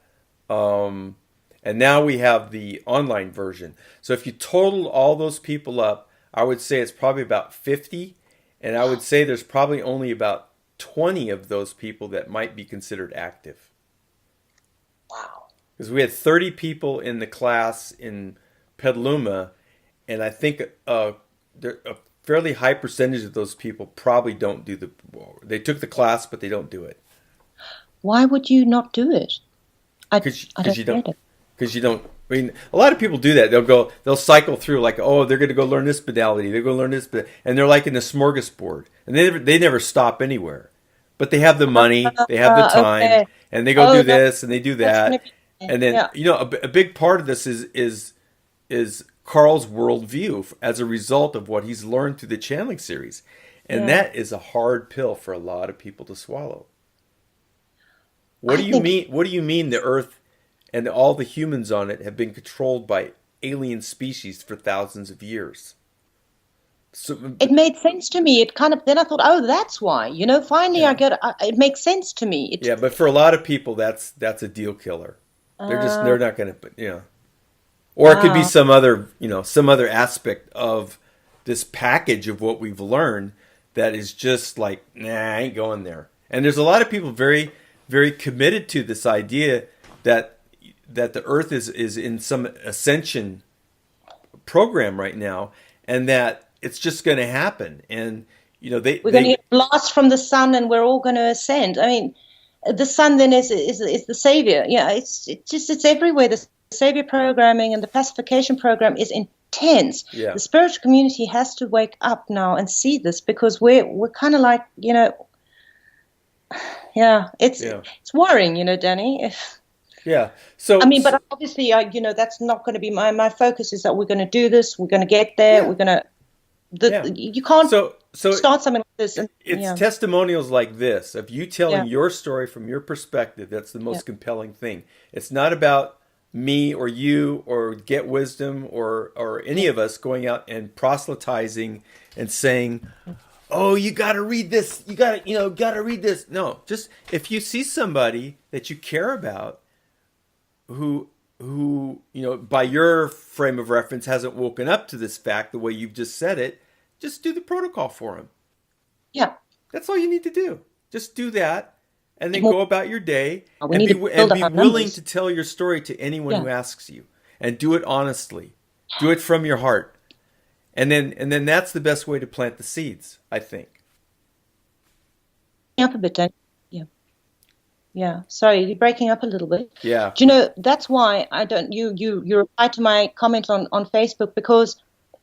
And now we have the online version. So if you total all those people up, I would say it's probably about 50. And I would say there's probably only about 20 of those people that might be considered active. Wow. Because we had 30 people in the class in Petaluma, and I think a fairly high percentage of those people probably don't do they took the class, but they don't do it. Why would you not do it? Because you don't. I mean, a lot of people do that. They'll cycle through like, oh, they're going to go learn this modality. They're going to learn this, and they're like in a smorgasbord, and they never stop anywhere. But they have the money, they have the time, and they go do this and they do that, and then a big part of this is Carl's worldview as a result of what he's learned through the channeling series, and that is a hard pill for a lot of people to swallow. What do you mean? What do you mean the Earth and all the humans on it have been controlled by alien species for thousands of years? So, it made sense to me. Then I thought, oh, that's why. Finally I get it makes sense to me. But for a lot of people, that's a deal killer. They're not going to, or it could be some other aspect of this package of what we've learned that is just like, nah, I ain't going there. And there's a lot of people very, very committed to this idea that the Earth is in some ascension program right now, and that it's just going to happen. And we're going to get blast from the sun, and we're all going to ascend. I mean, the sun then is the savior. Yeah, it's everywhere. The savior programming and the pacification program is intense. Yeah. The spiritual community has to wake up now and see this, because we're kind of like, it's worrying, Danny. Yeah. So but obviously, that's not going to be my focus. Is that we're going to do this. We're going to get there. Yeah. We're going to. You can't start something like this. It's testimonials like this of you telling your story from your perspective. That's the most compelling thing. It's not about me or you or Get Wisdom or any of us going out and proselytizing and saying, oh, you got to read this. You got to read this. No, just if you see somebody that you care about, who by your frame of reference hasn't woken up to this fact the way you've just said it, just do the protocol for him. Yeah. That's all you need to do. Just do that, and then go about your day, and be willing numbers. to tell your story to anyone who asks you, and do it honestly. Do it from your heart. And then that's the best way to plant the seeds, I think. Up a bit, Dan. Yeah. Sorry, you're breaking up a little bit. Yeah. Do that's why I don't. You replied to my comment on Facebook, because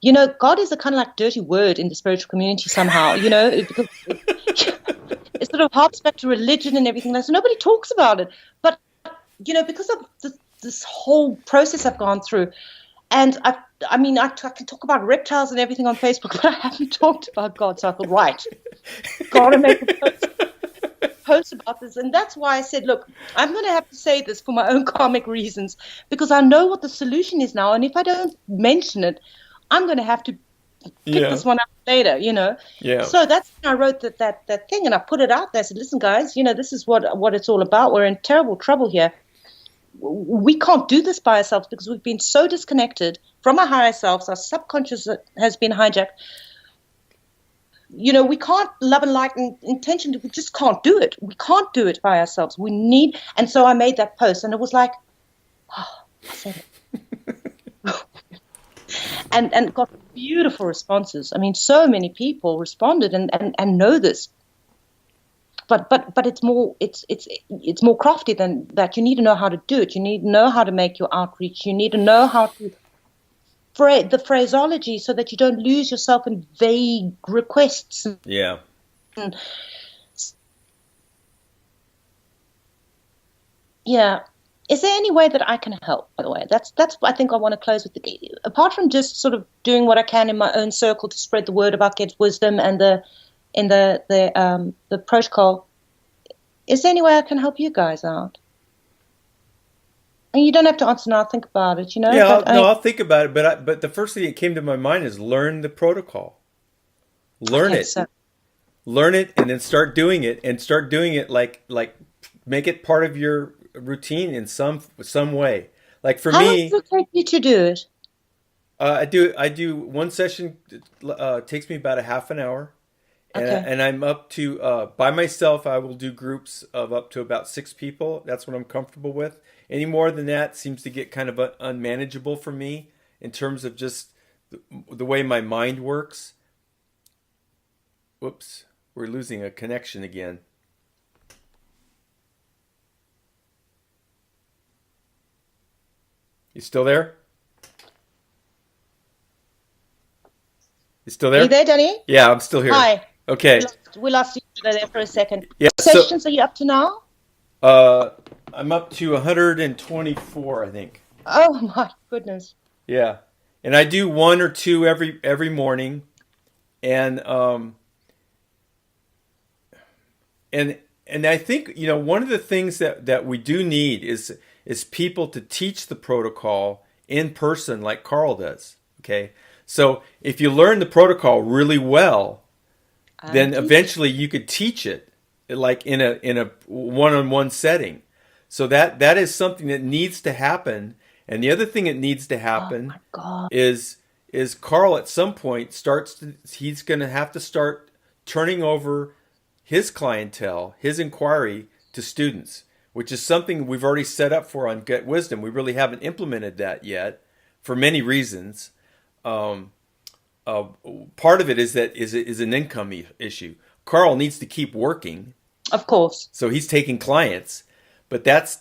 God is a kind of like dirty word in the spiritual community somehow. Because it sort of harks back to religion and everything else. So nobody talks about it, but because of this whole process I've gone through. And I can talk about reptiles and everything on Facebook, but I haven't talked about God. So I thought, right, got to make a post about this. And that's why I said, look, I'm going to have to say this for my own karmic reasons, because I know what the solution is now. And if I don't mention it, I'm going to have to pick this one up later, Yeah. So that's when I wrote that thing, and I put it out there. I said, listen, guys, this is what it's all about. We're in terrible trouble here. We can't do this by ourselves, because we've been so disconnected from our higher selves. Our subconscious has been hijacked. We can't love and light and intention. We just can't do it. We can't do it by ourselves. We need. And so I made that post, and it was like, oh, I said it. and got beautiful responses. I mean, so many people responded and know this. But it's more crafty than that. You need to know how to do it. You need to know how to make your outreach. You need to know how to the phraseology so that you don't lose yourself in vague requests. Yeah. Yeah. Is there any way that I can help, by the way? That's I think I want to close with. Apart from just sort of doing what I can in my own circle to spread the word about Get Wisdom and the protocol, is there any way I can help you guys out? And you don't have to answer now, think about it, Yeah, but I'll think about it. But the first thing that came to my mind is learn the protocol. Learn okay, it. so Learn it and then start doing it, and start doing it like make it part of your routine in some way. Like for how long does me, it take you to do it? I do one session takes me about a half an hour, Okay. and I'm up to by myself. I will do groups of up to about 6 people. That's what I'm comfortable with. Any more than that seems to get kind of unmanageable for me in terms of just the way my mind works. Whoops, we're losing a connection again. You still there? You still Are you there? there, Danny? Yeah, I'm still here. Hi. Okay. We lost you there for a second. Yeah, What sessions are you up to now? uh, I'm up to 124, I think. Oh my goodness. Yeah, and I do one or two every morning, and and I think one of the things that we do need is people to teach the protocol in person like Carl does. Okay, so if you learn the protocol really well, then eventually you could teach it like in a one-on-one setting. So that is something that needs to happen. And the other thing that needs to Oh happen my God. is Carl at some point he's going to have to start turning over his clientele, his inquiry to students, which is something we've already set up for on Get Wisdom. We really haven't implemented that yet for many reasons. Um, Part of it is an income issue. Carl needs to keep working, Of course. so he's taking clients, but that's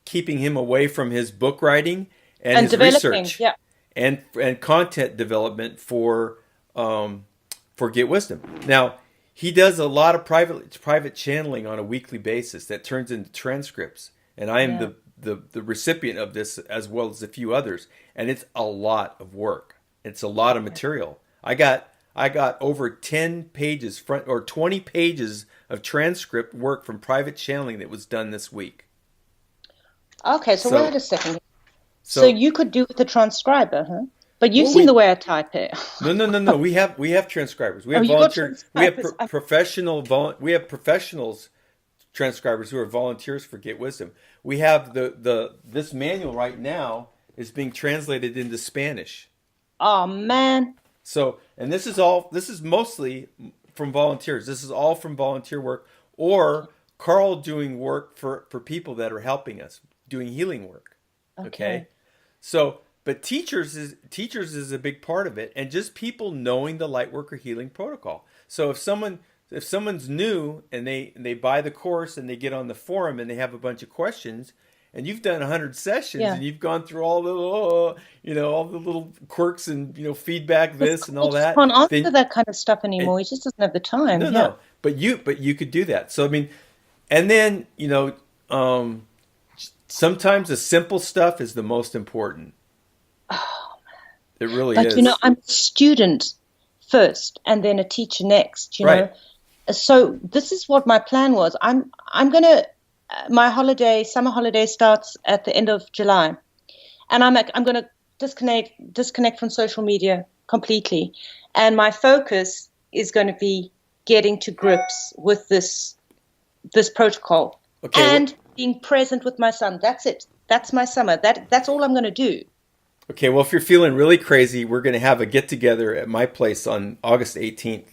keeping him away from his book writing and And his developing. research Yeah. and content development for Get Wisdom. Now he does a lot of private channeling on a weekly basis that turns into transcripts, and I am Yeah. the recipient of this as well as a few others, and it's a lot of work. It's a lot of material. I got over 10 pages front or 20 pages of transcript work from private channeling that was done this week. Okay, so So wait a second. So so you could do with a transcriber, huh? But you've well seen we the way I type it. no, we have transcribers. We Oh, have you got volunteer we have transcribers. we have professionals transcribers who are volunteers for Get Wisdom. We have the this manual right now is being translated into Spanish. Oh man. So, and this is mostly from volunteers. This is all from volunteer work or Carl doing work for people that are helping us, doing healing work. Okay. Okay. So, but teachers is a big part of it, and just people knowing the Lightworker Healing Protocol. So if someone's new and they buy the course and they get on the forum and they have a bunch of questions, and you've done 100 sessions Yeah. and you've gone through all the little quirks and feedback Because this and Cole all just that, can't answer then that kind of stuff and, anymore. He just doesn't have the time. no, Yeah. no, but you could do that. So I mean, and then sometimes the simple stuff is the most important. It really But is. I'm a student first and then a teacher next. Right. So this is what my plan was. I'm gonna my summer holiday starts at the end of July, and I'm gonna disconnect from social media completely, and my focus is going to be getting to grips with this protocol Okay. and being present with my son. That's it. That's my summer. That's all I'm going to do. Okay. Well, if you're feeling really crazy, we're going to have a get together at my place on August 18th.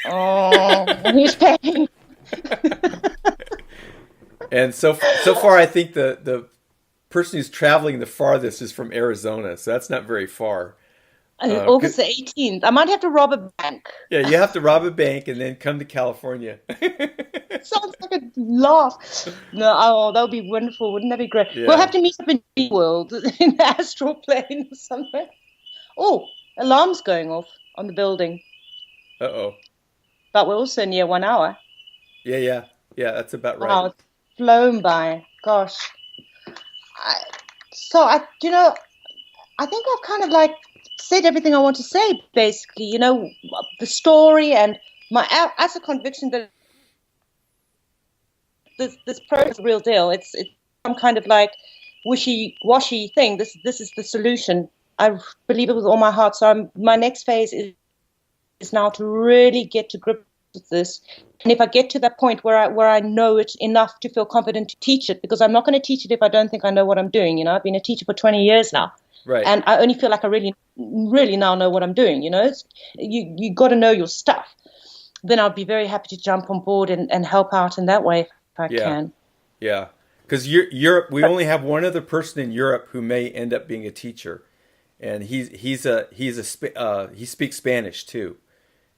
Oh, who's paying? And so far, I think the person who's traveling the farthest is from Arizona, so that's not very far. August the 18th. I might have to rob a bank. Yeah, you have to rob a bank and then come to California. Sounds like a laugh. No, that would be wonderful. Wouldn't that be great? We'll Yeah. have to meet up in the world, in the astral plane or somewhere. Oh, alarm's going off on the building. Uh-oh. But we're also near 1 hour. Yeah, yeah. Yeah, that's about right. Wow, it's flown by. Gosh. I think I've kind of like said everything I want to say, basically, the story and my as a conviction that this process is the real deal. It's some kind of like wishy-washy thing. This is the solution. I believe it with all my heart. So my next phase is now to really get to grips with this. And if I get to that point where I know it enough to feel confident to teach it, because I'm not going to teach it if I don't think I know what I'm doing. I've been a teacher for 20 years now. Right. And I only feel like I really, really now know what I'm doing. You got to know your stuff. Then I'll be very happy to jump on board and help out in that way if I can. Yeah. Because Europe, we only have one other person in Europe who may end up being a teacher, and he speaks Spanish too,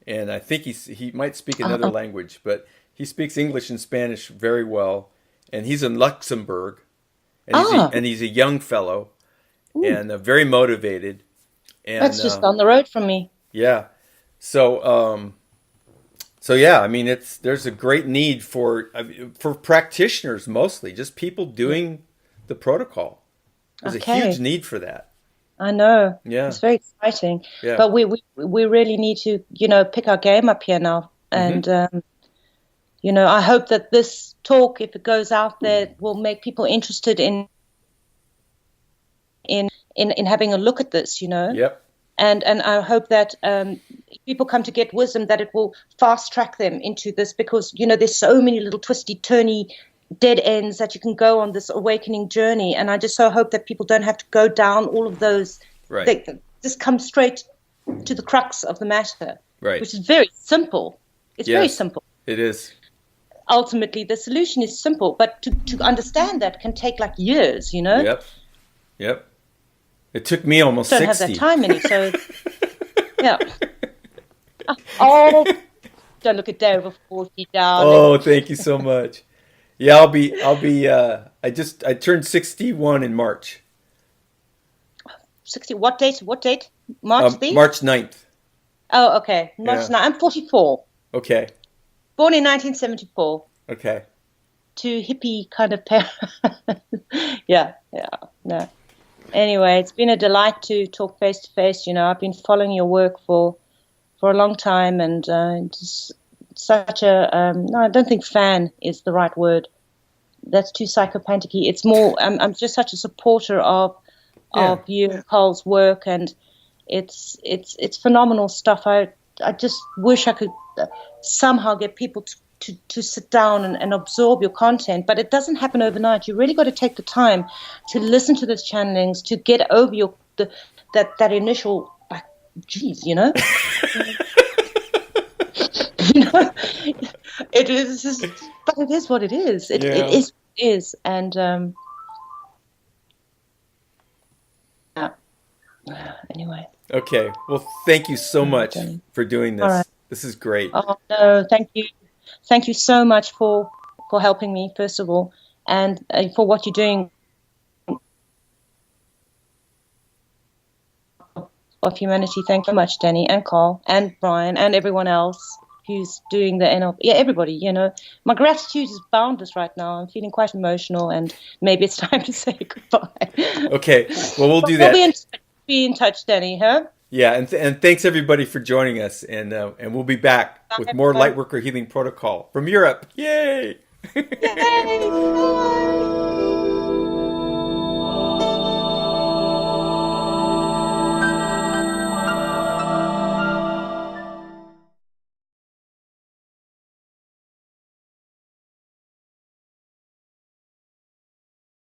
and I think he might speak another language, but he speaks English and Spanish very well, and he's in Luxembourg, and he's a young fellow. Ooh. And very motivated. And that's just down the road from me. Yeah. So yeah, I mean, there's a great need for practitioners, mostly just people doing the protocol. There's a huge need for that. I know. Yeah. It's very exciting. Yeah. But we really need to, pick our game up here now. And, I hope that this talk, if it goes out there, will make people interested in having a look at this, Yep. And I hope that people come to get wisdom, that it will fast track them into this, because there's so many little twisty turny dead ends that you can go on this awakening journey, and I just so hope that people don't have to go down all of those. Right. They just come straight to the crux of the matter, right? Which is very simple. It's very simple. It is. Ultimately, the solution is simple, but to understand that can take like years. Yep. It took me almost 60. Don't have that time in it, so yeah. Oh, don't look a day over 40, darling. Oh, thank you so much. Yeah, I'll be. I turned 61 in March. 60. What date? March the? March 9th. Oh, okay. March 9th. I'm 44. Okay. Born in 1974. Okay. Two hippie kind of parents. Yeah. No. Anyway, it's been a delight to talk face to face. I've been following your work for a long time, and just such a no, I don't think fan is the right word. That's too psychopathic-y. It's more I'm just such a supporter of you and Cole's work, and it's phenomenal stuff. I just wish I could somehow get people to sit down and absorb your content, but it doesn't happen overnight. You really got to take the time to listen to those channelings, to get over that initial like, geez, it is just, but it is what it is. It is, and anyway. Okay. Well, thank you so much for doing this. Right. This is great. Oh no, thank you. Thank you so much for helping me, first of all, and for what you're doing of humanity. Thank you so much, Denny and Carl and Brian and everyone else who's doing the NLP. Yeah, everybody, My gratitude is boundless right now. I'm feeling quite emotional, and maybe it's time to say goodbye. Okay, well, we'll do that. We'll be in touch, Denny, huh? Yeah, and thanks everybody for joining us, and we'll be back with more Lightworker Healing Protocol from Europe. Yay! Yay! Bye!